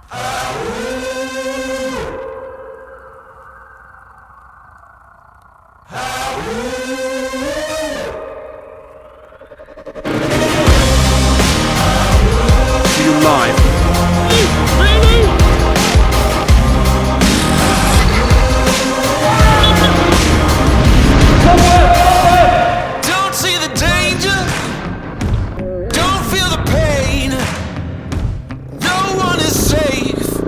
See you live. Don't see the danger, don't feel the pain. No one is safe.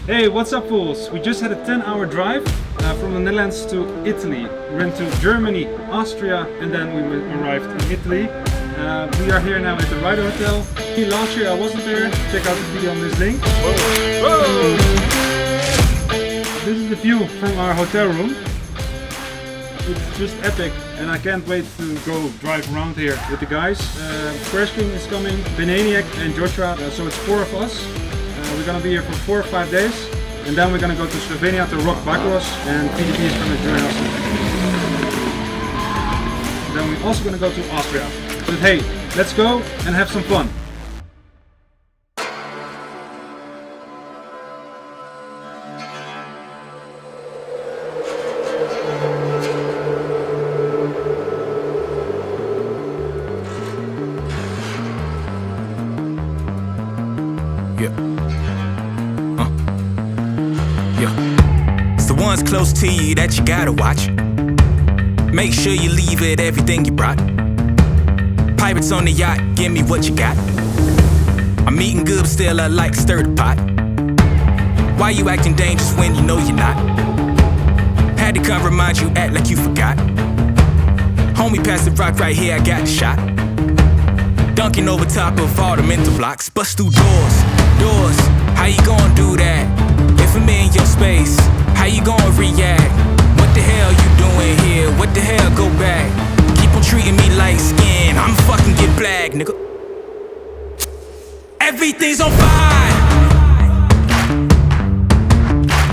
Hey, what's up, fools? We just had a 10-hour drive from the Netherlands to Italy. We went to Germany, Austria, and then we arrived in Italy. We are here now at the Rider Hotel. Last year I wasn't there. Check out the video on this link. Whoa. This is the view from our hotel room. It's just epic, and I can't wait to go drive around here with the guys. Crash King is coming, Benaniac and Joshua, so it's 4 of us. We're gonna be here for 4 or 5 days, and then we're gonna go to Slovenia to rock Bakros, and PDP is gonna join us. And then we're also gonna go to Austria. But hey, let's go and have some fun. It's the ones close to you that you gotta watch. Make sure you leave it everything you brought. Pirates on the yacht, give me what you got. I'm eating good, but still I like to stir the pot. Why you acting dangerous when you know you're not? Had to come remind you, act like you forgot. Homie, pass the rock right here, I got the shot. Dunking over top of all the mental blocks. Bust through doors, how you gonna do that? If I'm in your space, how you gonna react? What the hell you doing here? What the hell, go back. Keep on treating me like skin, I'm fucking get black, nigga. Everything's on fire.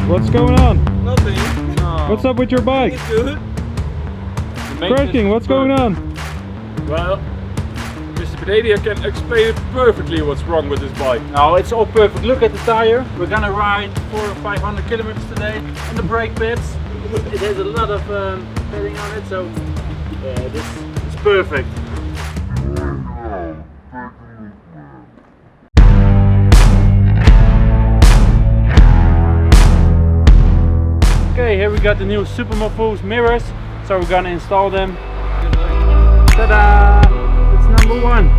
What's going on? Nothing. No. What's up with your bike? It's good. Crash King, what's going on? Well, Mr. Benania can explain it perfectly what's wrong with this bike. No, it's all perfect. Look at the tire. We're gonna ride 400 or 500 kilometers today on the brake pads. It has a lot of padding on it, so yeah, this is perfect. Okay, here we got the new Supermofools mirrors, so we're gonna install them. Ta-da! It's number 1.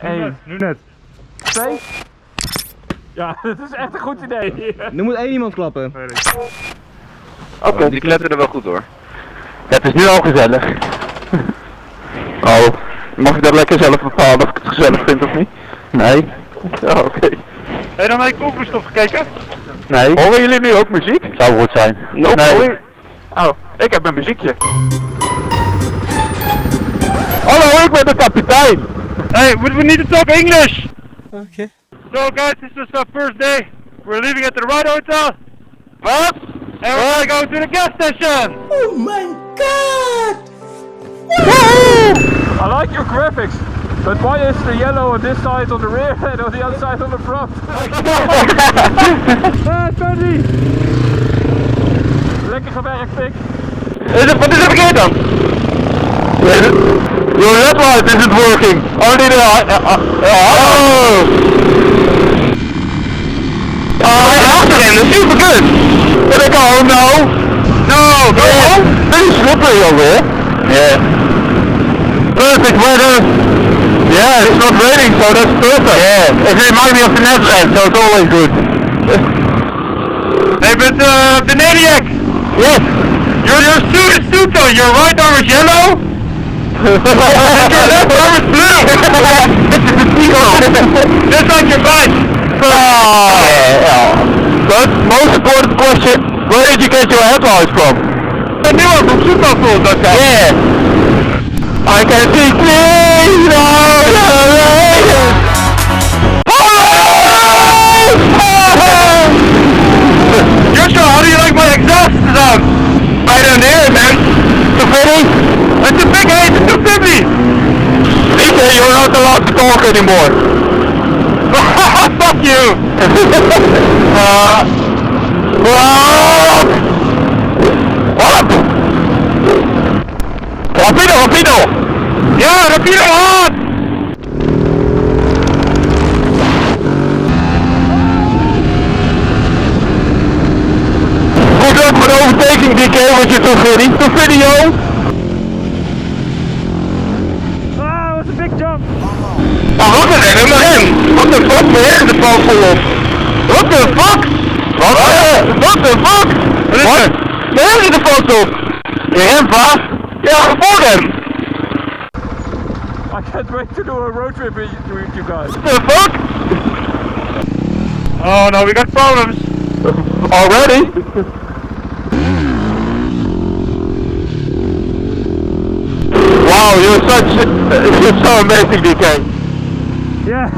Hey, Nu net. 2? Ja, dat is echt een goed idee. Nu moet 1 iemand klappen. Oké, die kletteren wel goed hoor. Het is nu al gezellig. Oh, mag ik dat lekker zelf bepalen of ik het gezellig vind of niet? Nee? Ja, oké. Heb je dan naar de koelvloeistof gekeken? Nee. Horen jullie nu ook muziek? Zou goed zijn. Nope. Nee. Oh, ik heb een muziekje. Hallo, ik ben de kapitein. Hey, we need to talk English! Okay. So guys, this is our first day. We're leaving at the Rider Hotel. Wat? And we're going to the gas station! Oh my god! I like your graphics, but why is the yellow on this side on the rear and on the other side on the front? Sandy! Lekker gewerkt, Pik. Wat is er verkeerd dan? Your red light isn't working. Only the oh! I after him, that's super good. But I go, oh no! No, go on! Very slippery over here. Yeah. Perfect weather. Yeah, it's not raining, so that's perfect. Yeah, it reminds me of the Netherlands, so it's always good. Hey, but the Benaniac! Yes! Your suit is Suto, your right arm is yellow, and your left arm is blue! Just like your bike! But most important question, where did you get your headlights from? A new one from Supermofools, okay? Yeah! I can see clearly on the rain! anymore. Fuck you! What? Rapido! Yeah, rapido on! Goed luck met de overtaking, DK, wat je toch niet op video? Ah, was a big jump. Oh, look at him, look at him! What the fuck, man? The phone full of. What the fuck? What the fuck? What? Where is the photo? Yeah, fast. Yeah, before them. I can't wait to do a road trip with you guys. What the fuck? Oh no, we got problems. Already? Wow, you're so amazing, DK. Yeah,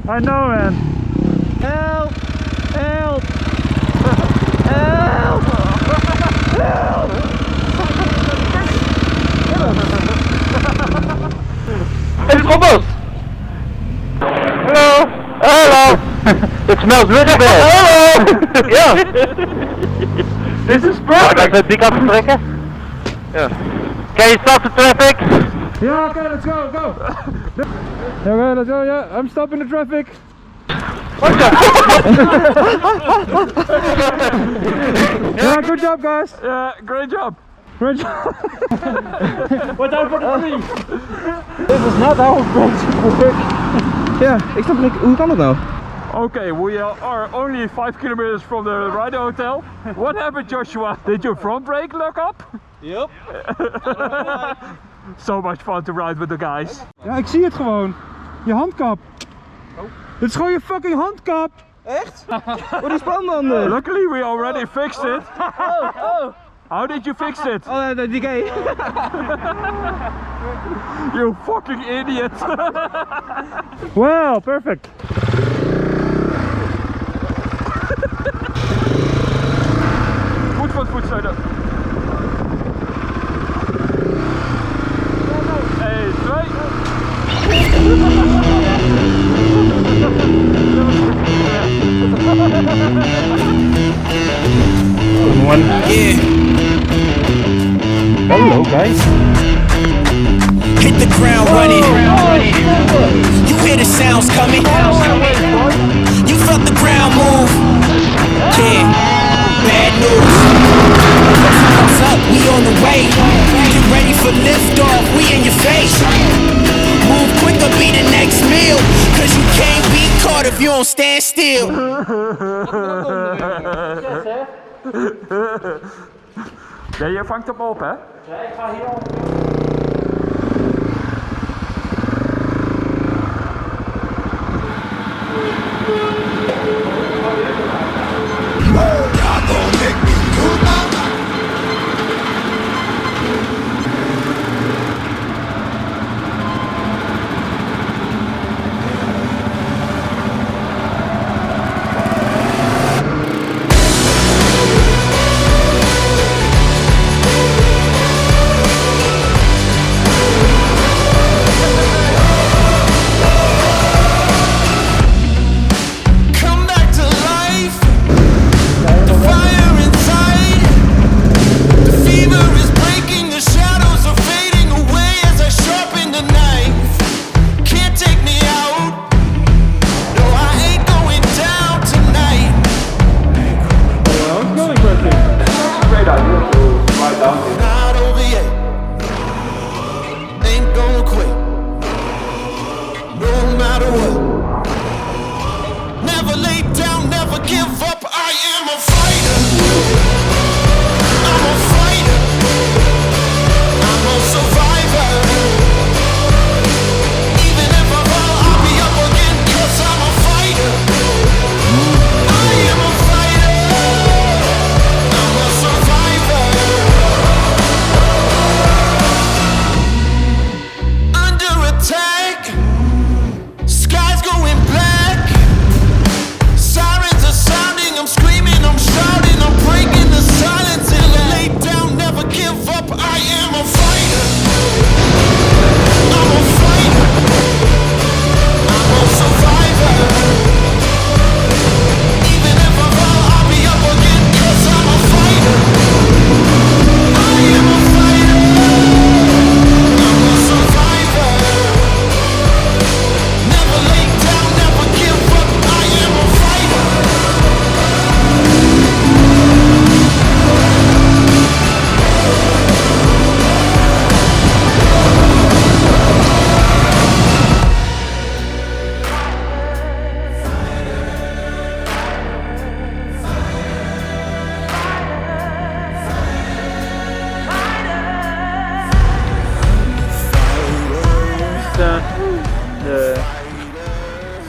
I know, man. Help! Help! Help! Help! It's almost. Hello. Hello. It smells really bad. Hello. Yeah. This is perfect! Even dik aftrekken. Yeah. Can you stop the traffic? Yeah, okay, let's go, go! Okay, let's go, yeah, I'm stopping the traffic. Yeah, good job, guys. Yeah, great job. Great job. Watch out for the tree. This is not how it breaks. Ja, ik snap niet, hoe kan dat nou? Okay, we are only 5 kilometers from the Rider Hotel. What happened, Joshua? Did your front brake lock up? Yep. So much fun to ride with the guys. Ja, ik zie het gewoon. Je handkap. Dit is gewoon je fucking handkap. Echt? Wat is spanbanden? Luckily we already fixed it. Oh. How did you fix it? Oh, die gay. You fucking idiot. Well, perfect. Voet steunen. 1, 2. Yeah. Hello, guys. Hit the ground running. You hear the sounds coming. You felt the ground move. Yeah, bad news. What's up? We on the way. Get ready for liftoff. We in your face. Move quicker, be the next meal. Cause you can't be caught if you don't stand still. Ja, je vangt hem op, hè? Ja, ik ga hier op.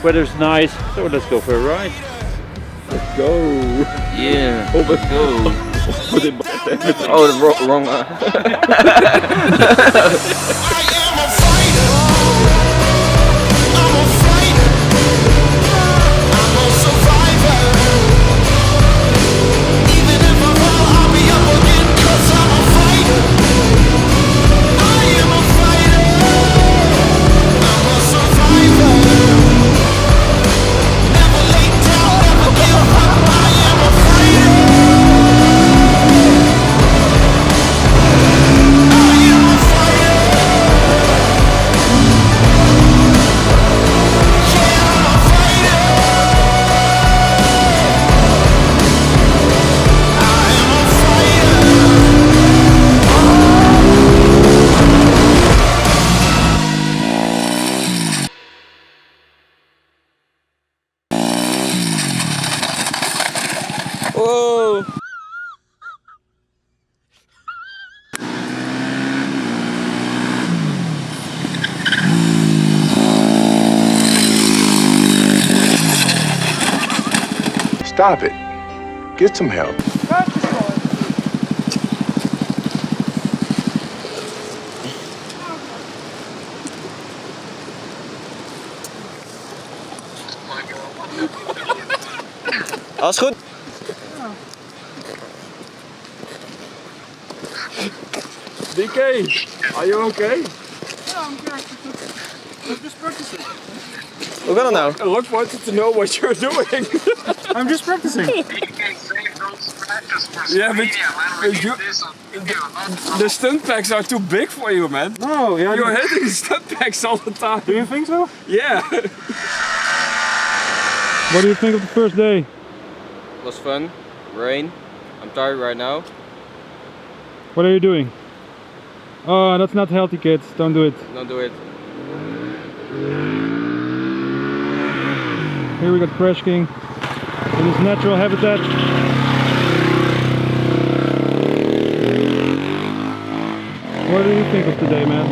Weather's nice, so let's go for a ride. Let's go. Yeah. Oh, let's go. Oh, the wrong I am a fighter. I'm a fighter. I'm a survivor. Even if I fall, I'll be up again 'cause I'm a fighter. I am a fighter. I'm a survivor. Never lay down, never give up. I am a fighter. Whoa. Stop it. Get some help. Alles goed? DK, are you okay? Hoe gaat het nou? Rock wanted to know what you're doing. I'm just practicing. Yeah, but you, the stunt packs are too big for you, man. No, yeah. You're hitting stunt packs all the time. Do you think so? Yeah. What do you think of the first day? It was fun. Rain. I'm tired right now. What are you doing? Oh, that's not healthy, kids. Don't do it. Don't do it. Here we got Crash King in his natural habitat. What do you think of today, man?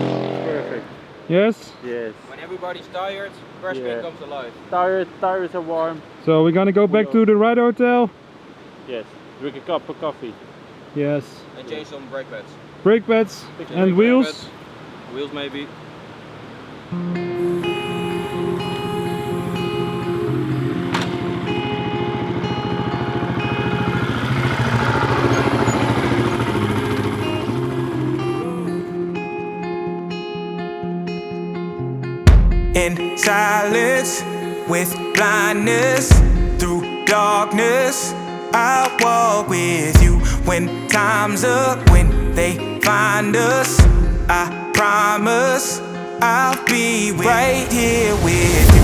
Perfect. Yes? Yes. When everybody's tired, Crash King comes alive. Tires are warm. So we're gonna go back to the ride hotel? Yes. Drink a cup of coffee. Yes. And change some brake pads. Brake pads and wheels. Wheels maybe. In silence, with blindness, through darkness, I'll walk with you. When time's up, when they find us, I promise I'll be right here with you.